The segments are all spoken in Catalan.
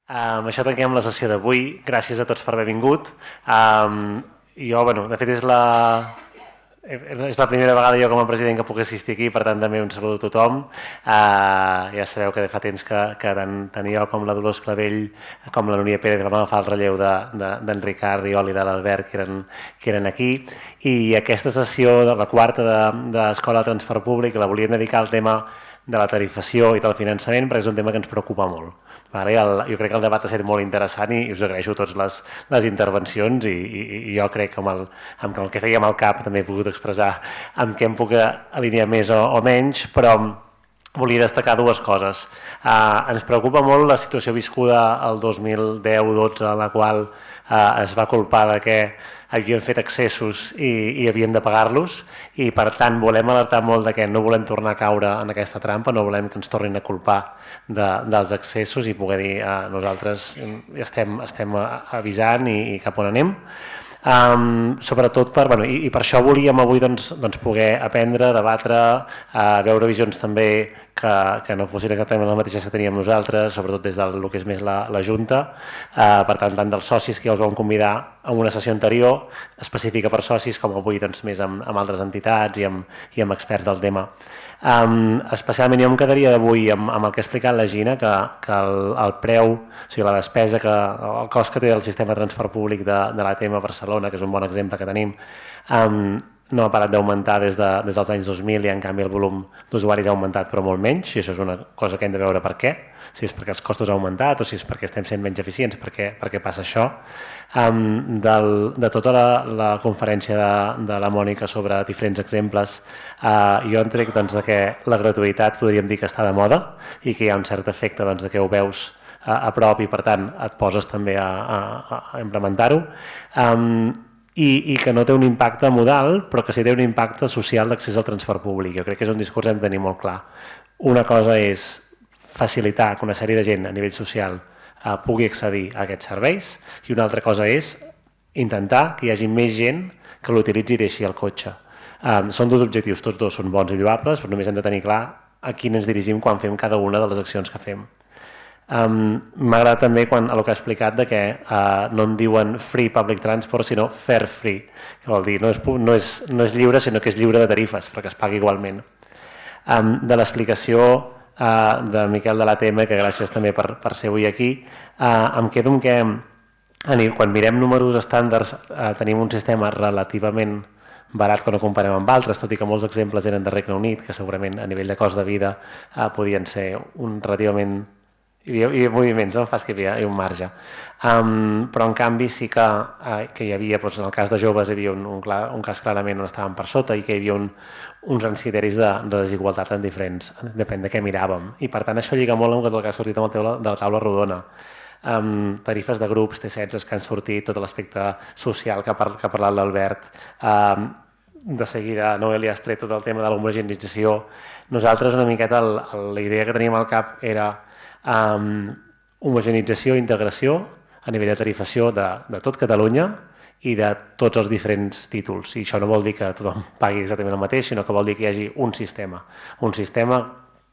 Amb això tanquem la sessió d'avui. Gràcies a tots per haver vingut. De fet, és la primera vegada jo com a president que puc assistir aquí, per tant també un saludo a tothom. Ja sabeu que fa temps que tant jo com la Dolors Clavell com la Núria Pérez vam agafar el relleu d'en Ricard Riol i de l'Albert que eren aquí, i aquesta sessió, la quarta d'Escola de Transport Públic, la volíem dedicar al tema de la tarifació i del finançament, perquè és un tema que ens preocupa molt. Jo crec que el debat ha estat molt interessant i us agraeixo a tots les intervencions, i jo crec que amb el que fèiem al CAP també he pogut expressar amb què em puc alinear més o menys, però volia destacar dues coses. Ens preocupa molt la situació viscuda el 2010-12, en la qual es va culpar de que havíem fet excessos i havíem de pagar-los, i per tant volem alertar molt de que no volem tornar a caure en aquesta trampa, no volem que ens tornin a culpar dels excessos i poder dir nosaltres estem avisant i cap on anem. Sobretot per això volíem avui poder aprendre, debatre, veure visions també que no fossin exactament les mateixes que teníem nosaltres, sobretot des del que és més la Junta, per tant dels socis que ja els vam convidar a una sessió anterior específica per socis, com avui més amb altres entitats i amb experts del tema. Especialment jo em quedaria d'avui amb el que ha explicat la Gina, que el preu, o sigui la despesa, el cost que té el sistema de transport públic de l'ATM a Barcelona, que és un bon exemple que tenim, no ha parat d'augmentar des dels anys 2000, i en canvi el volum d'usuaris ha augmentat però molt menys, i això és una cosa que hem de veure per què, si és perquè els costos han augmentat o si és perquè estem sent menys eficients, per què passa això. De tota la conferència de la Mònica sobre diferents exemples, jo en trec que la gratuïtat podríem dir que està de moda i que hi ha un cert efecte de que ho veus a prop i per tant et poses també a implementar-ho, i que no té un impacte modal, però que sí té un impacte social d'accés al transport públic. Jo crec que és un discurs que hem de tenir molt clar. Una cosa és facilitar que una sèrie de gent a nivell social pugui accedir a aquests serveis, i una altra cosa és intentar que hi hagi més gent que l'utilitzi i deixi el cotxe. Són dos objectius, tots dos són bons i lloables, però només hem de tenir clar a quin ens dirigim quan fem cada una de les accions que fem. M'agrada també el que ha explicat de que no en diuen free public transport, sinó fair free, que vol dir no és lliure, sinó que és lliure de tarifes, perquè es pagui igualment. De l'explicació de Miquel de l'ATM, que gràcies també per ser avui aquí, em quedo amb que quan mirem números estàndards tenim un sistema relativament barat quan ho comparem amb altres, tot i que molts exemples eren de Regne Unit, que segurament a nivell de cost de vida podien ser relativament... Hi havia moviments, no? Fas que hi havia un marge. Però en canvi sí que hi havia, en el cas de joves, hi havia un cas clarament on estàvem per sota i que hi havia uns grans criteris de desigualtat en diferents, depèn de què miràvem. I per tant això lliga molt amb el que ha sortit amb el de la taula rodona. Tarifes de grups, T16 que han sortit, tot l'aspecte social que ha parlat l'Albert, de seguida Noelia has tret tot el tema de l'homogeneïtzació. Nosaltres una miqueta la idea que teníem al cap era homogeneïtzació i integració a nivell de tarifació de tot Catalunya i de tots els diferents títols, i això no vol dir que tothom pagui exactament el mateix, sinó que vol dir que hi hagi un sistema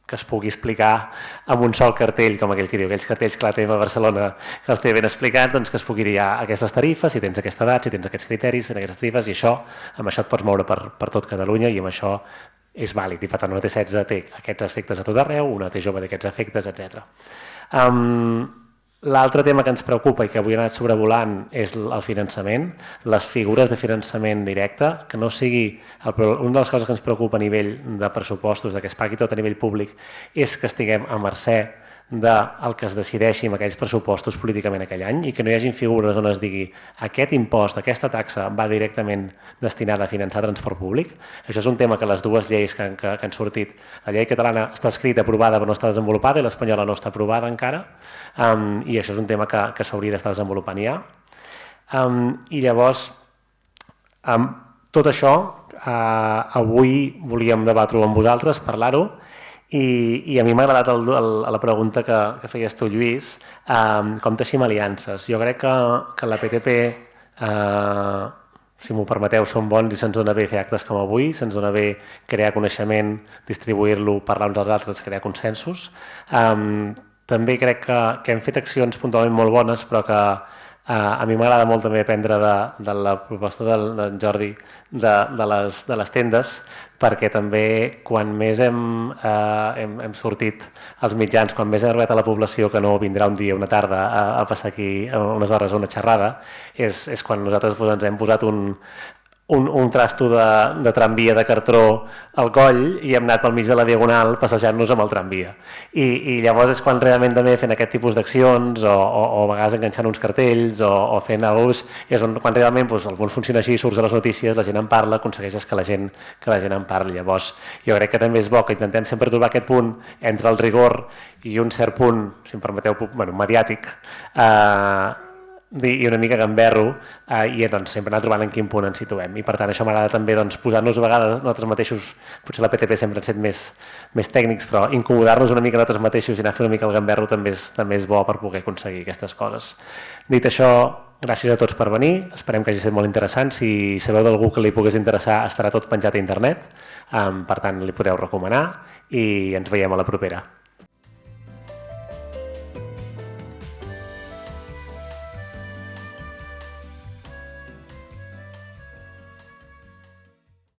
que es pugui explicar amb un sol cartell, com aquell que diu, aquells cartells que l'ATM a Barcelona que els té ben explicats, que es pugui dir aquestes tarifes, si tens aquesta edat, si tens aquests criteris, si tens aquestes tarifes, i amb això et pots moure per tot Catalunya, i amb això és vàlid, i per tant una T16 té aquests efectes a tot arreu, una T-jove té aquests efectes, etc. L'altre tema que ens preocupa i que avui ha anat sobrevolant és el finançament, les figures de finançament directe, que no sigui... Una de les coses que ens preocupa a nivell de pressupostos, que es pagui tot a nivell públic, és que estiguem a mercè del que es decideixi amb aquells pressupostos políticament aquell any, i que no hi hagi figures on es digui aquest impost, aquesta taxa va directament destinada a finançar transport públic. Això és un tema que les dues lleis que han sortit, la llei catalana està escrita, aprovada, però no està desenvolupada, i l'espanyola no està aprovada encara, i això és un tema que s'hauria d'estar desenvolupant ja. I llavors, tot això, avui volíem debatre-ho amb vosaltres, parlar-ho, i a mi m'ha agradat la pregunta que feies tu, Lluís, com teixim aliances. Jo crec que la PTP, si m'ho permeteu, són bons i se'ns dona bé fer actes com avui, se'ns dona bé crear coneixement, distribuir-lo, parlar uns als altres, crear consensos. també crec que hem fet accions puntualment molt bones, però que a mi m'agrada molt també aprendre de la proposta del Jordi de les tendes, perquè també quan més hem sortit als mitjans, quan més hem arribat a la població que no vindrà un dia, una tarda, a passar aquí unes hores a una xerrada, és quan nosaltres ens hem posat un trasto de tramvia de cartró al coll i hem anat pel mig de la Diagonal passejant-nos amb el tramvia. I llavors és quan realment també fent aquest tipus d'accions o a vegades enganxant uns cartells o fent alguna cosa, és quan realment alguns funciona així, surts a les notícies, la gent en parla, aconsegueixes que la gent en parli. Llavors jo crec que també és bo que intentem sempre trobar aquest punt entre el rigor i un cert punt, si em permeteu, mediàtic, i una mica gamberro, i sempre anar trobant en quin punt ens situem. I per tant això m'agrada també posar-nos a vegades nosaltres mateixos, potser la PTP sempre han set més tècnics, però incomodar-nos una mica nosaltres mateixos i anar a fer una mica el gamberro també és bo per poder aconseguir aquestes coses. Dit això, gràcies a tots per venir, esperem que hagi estat molt interessant. Si sabeu d'algú que li pogués interessar, estarà tot penjat a internet, per tant li podeu recomanar i ens veiem a la propera.